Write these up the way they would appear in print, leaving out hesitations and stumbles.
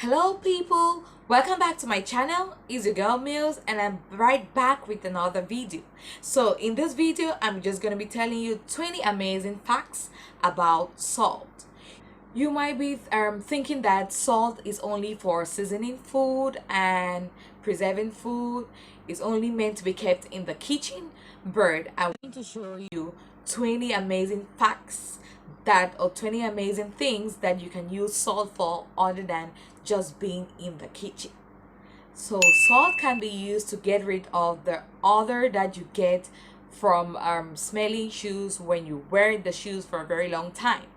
Hello people, welcome back to my channel. It's your girl Mills and I'm right back with another video. So in this video I'm just going to be telling you 20 amazing facts about salt. You might be thinking that salt is only for seasoning food and preserving food. It's only meant to be kept in the kitchen, but I'm going to show you 20 amazing facts that or 20 amazing things that you can use salt for other than just being in the kitchen. So salt can be used to get rid of the odor that you get from smelly shoes when you wear the shoes for a very long time.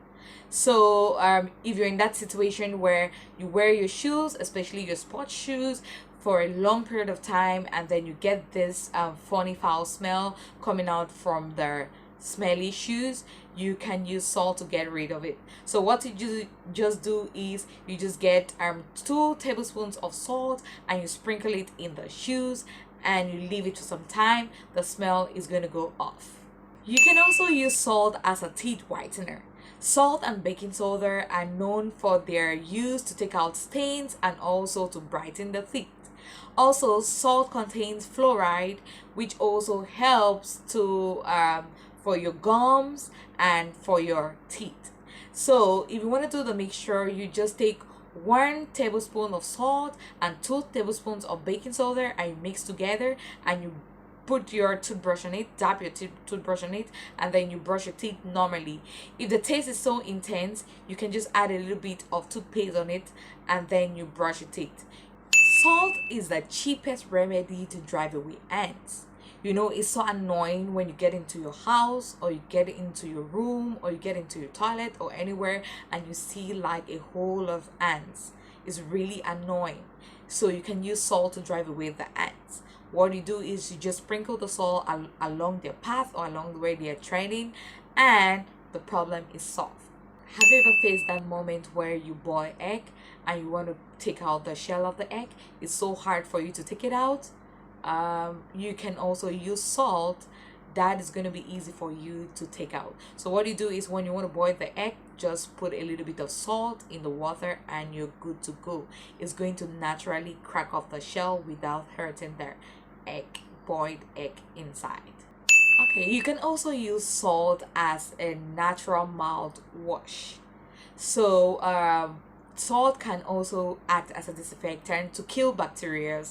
So if you're in that situation where you wear your shoes, especially your sports shoes, for a long period of time, and then you get this funny foul smell coming out from the smelly shoes, you can use salt to get rid of it. So what you just do is you just get 2 tablespoons of salt and you sprinkle it in the shoes and you leave it for some time. The smell is going to go off. You can also use salt as a teeth whitener. Salt and baking soda are known for their use to take out stains and also to brighten the teeth. Also, salt contains fluoride, which also helps to for your gums and for your teeth. So if you want to do the mixture, you just take 1 tablespoon of salt and 2 tablespoons of baking soda and you mix together and you put your toothbrush on it, dab your toothbrush on it, and then you brush your teeth normally. If the taste is so intense, you can just add a little bit of toothpaste on it and then you brush your teeth. Salt is the cheapest remedy to drive away ants. You know, it's so annoying when you get into your house or you get into your room or you get into your toilet or anywhere and you see like a whole of ants. It's really annoying. So you can use salt to drive away the ants. What you do is you just sprinkle the salt along their path or along the way they are treading, and the problem is solved. Have you ever faced that moment where you boil egg and you want to take out the shell of the egg? It's so hard for you to take it out. You can also use salt. That is going to be easy for you to take out. So what you do is when you want to boil the egg, just put a little bit of salt in the water and you're good to go. It's going to naturally crack off the shell without hurting the boiled egg inside. Okay, you can also use salt as a natural mouthwash. So salt can also act as a disinfectant to kill bacteria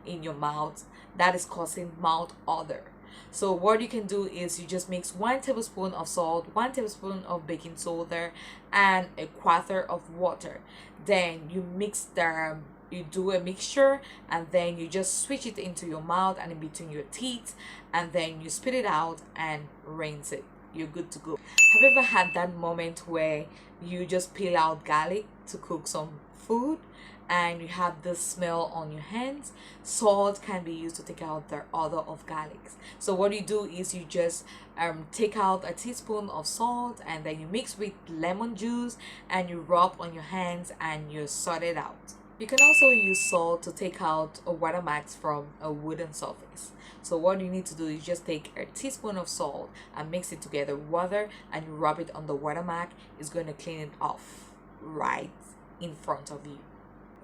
in your mouth that is causing mouth odor. So what you can do is you just mix 1 tablespoon of salt, 1 tablespoon of baking soda, and a quarter of water. Then you you do a mixture and then you just switch it into your mouth and in between your teeth, and then you spit it out and rinse it. You're good to go. Have you ever had that moment where you just peel out garlic to cook some food and you have this smell on your hands? Salt can be used to take out the odor of garlic. So what you do is you just take out a teaspoon of salt and then you mix with lemon juice and you rub on your hands and you sort it out. You can also use salt to take out a watermarks from a wooden surface. So what you need to do is just take a teaspoon of salt and mix it together with water and you rub it on the watermark. It's going to clean it off right in front of you.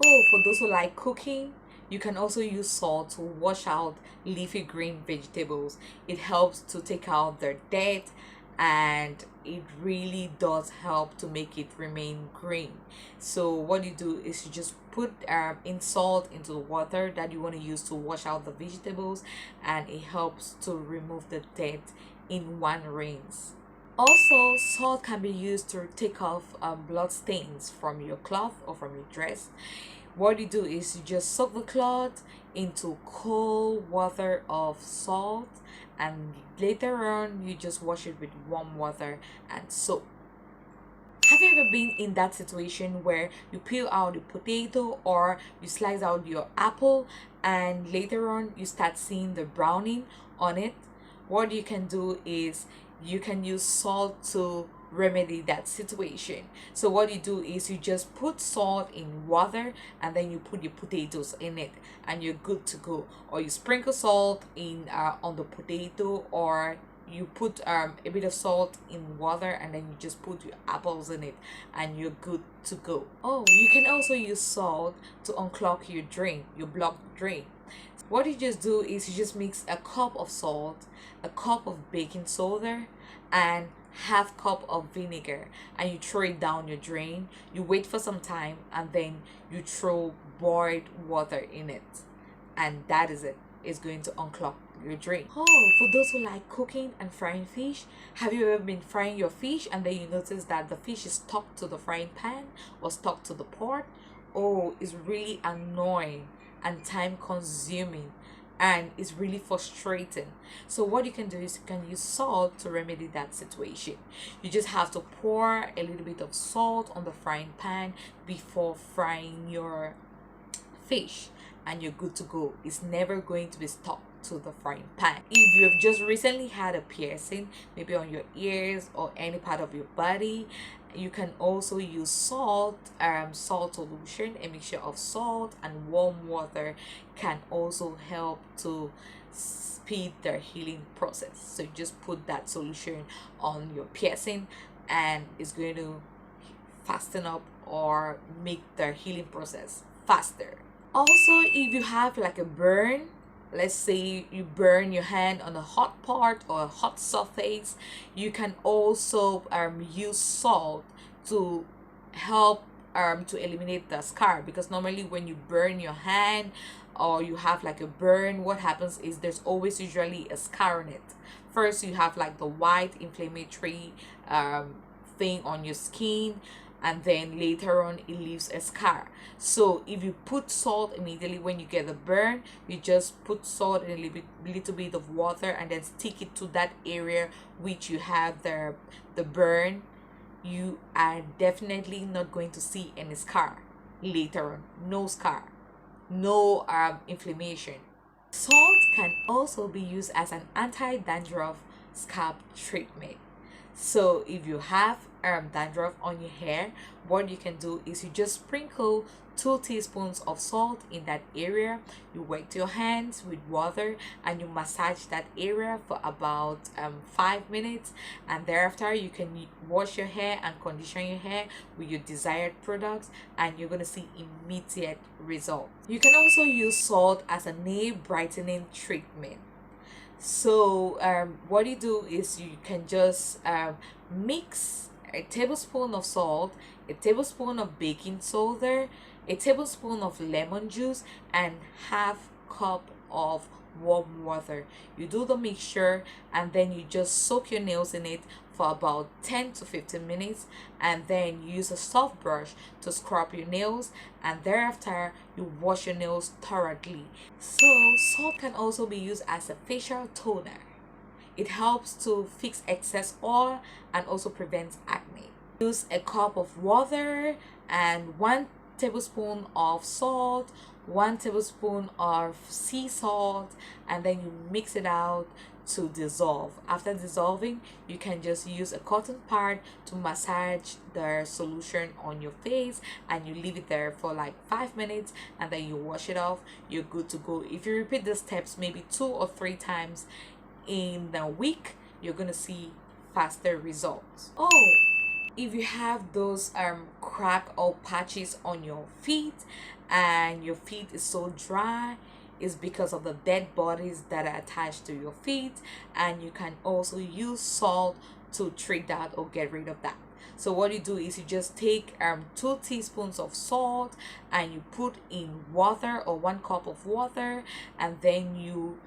Oh, for those who like cooking, you can also use salt to wash out leafy green vegetables. It helps to take out their dirt and it really does help to make it remain green. So what you do is you just put in salt into the water that you want to use to wash out the vegetables, and it helps to remove the dirt in 1 rinse. Also, salt can be used to take off blood stains from your cloth or from your dress. What you do is you just soak the cloth into cold water of salt and later on you just wash it with warm water and soap. Have you ever been in that situation where you peel out a potato or you slice out your apple and later on you start seeing the browning on it? What you can do is you can use salt to remedy that situation. So what you do is you just put salt in water and then you put your potatoes in it and you're good to go. Or you sprinkle salt in on the potato, or you put a bit of salt in water, and then you just put your apples in it, and you're good to go. Oh, you can also use salt to unclog your drain, your blocked drain. What you just do is you just mix a cup of salt, a cup of baking soda, and half cup of vinegar, and you throw it down your drain. You wait for some time, and then you throw boiled water in it, and that is it. It's going to unclog your drain. Oh, for those who like cooking and frying fish, have you ever been frying your fish and then you notice that the fish is stuck to the frying pan or stuck to the pot? Oh, it's really annoying and time consuming, and it's really frustrating. So what you can do is you can use salt to remedy that situation. You just have to pour a little bit of salt on the frying pan before frying your fish, and you're good to go. It's never going to be stuck to the frying pan. If you've just recently had a piercing, maybe on your ears or any part of your body, you can also use salt solution. A mixture of salt and warm water can also help to speed the healing process. So you just put that solution on your piercing, and it's going to fasten up or make the healing process faster. Also, if you have like a burn, let's say you burn your hand on a hot part or a hot surface, you can also use salt to help to eliminate the scar, because normally when you burn your hand or you have like a burn, what happens is there's always usually a scar on it. First you have like the white inflammatory thing on your skin, and then later on it leaves a scar. So if you put salt immediately when you get the burn, you just put salt in a little bit of water and then stick it to that area which you have the burn, you are definitely not going to see any scar later on. No scar, no inflammation. Salt can also be used as an anti-dandruff scalp treatment. So if you have dandruff on your hair, what you can do is you just sprinkle 2 teaspoons of salt in that area. You wet your hands with water and you massage that area for about 5 minutes, and thereafter you can wash your hair and condition your hair with your desired products, and you're going to see immediate results. You can also use salt as a nail brightening treatment. So what you do is you can just mix a tablespoon of salt, a tablespoon of baking soda, a tablespoon of lemon juice, and half cup of warm water. You do the mixture and then you just soak your nails in it for about 10 to 15 minutes, and then use a soft brush to scrub your nails, and thereafter you wash your nails thoroughly. So salt can also be used as a facial toner. It helps to fix excess oil and also prevents acne. Use a cup of water and 1 tablespoon of salt, 1 tablespoon of sea salt, and then you mix it out to dissolve. After dissolving, you can just use a cotton pad to massage the solution on your face, and you leave it there for like 5 minutes, and then you wash it off. You're good to go. If you repeat the steps maybe 2 or 3 times in the week, you're gonna see faster results. Oh, if you have those crack or patches on your feet and your feet is so dry, is because of the dead bodies that are attached to your feet, and you can also use salt to treat that or get rid of that. So what you do is you just take 2 teaspoons of salt and you put in water, or 1 cup of water, and then you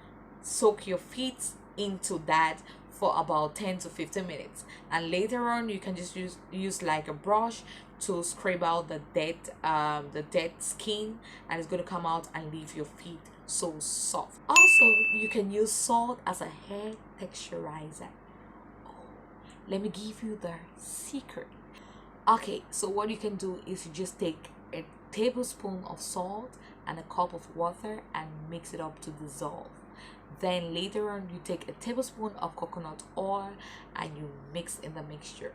soak your feet into that for about 10 to 15 minutes, and later on you can just use like a brush to scrape out the dead skin, and it's going to come out and leave your feet so soft. Also, you can use salt as a hair texturizer. Oh, let me give you the secret. Okay, so what you can do is you just take a tablespoon of salt and a cup of water and mix it up to dissolve. Then later on you take a tablespoon of coconut oil and you mix in the mixture,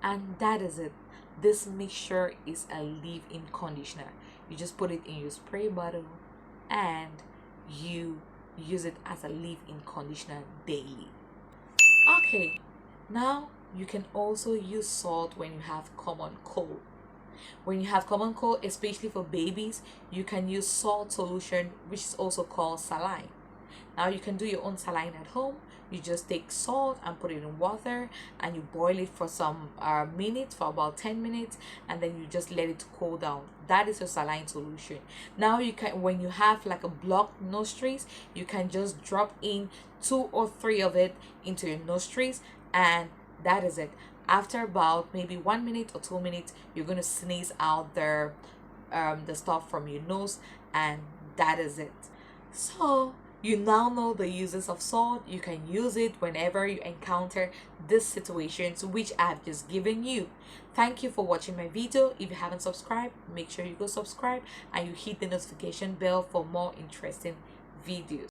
and that is it. This mixture is a leave-in conditioner. You just put it in your spray bottle and you use it as a leave-in conditioner daily. Okay, now you can also use salt when you have common cold. When you have common cold, especially for babies, you can use salt solution, which is also called saline. Now you can do your own saline at home. You just take salt and put it in water and you boil it for some minutes, for about 10 minutes, and then you just let it cool down. That is your saline solution. Now you can, when you have like a blocked nostrils, you can just drop in 2 or 3 of it into your nostrils, and that is it. After about maybe 1 minute or 2 minutes, you're going to sneeze out the stuff from your nose, and that is it. So you now know the uses of salt. You can use it whenever you encounter these situations which I have just given you. Thank you for watching my video. If you haven't subscribed, make sure you go subscribe and you hit the notification bell for more interesting videos.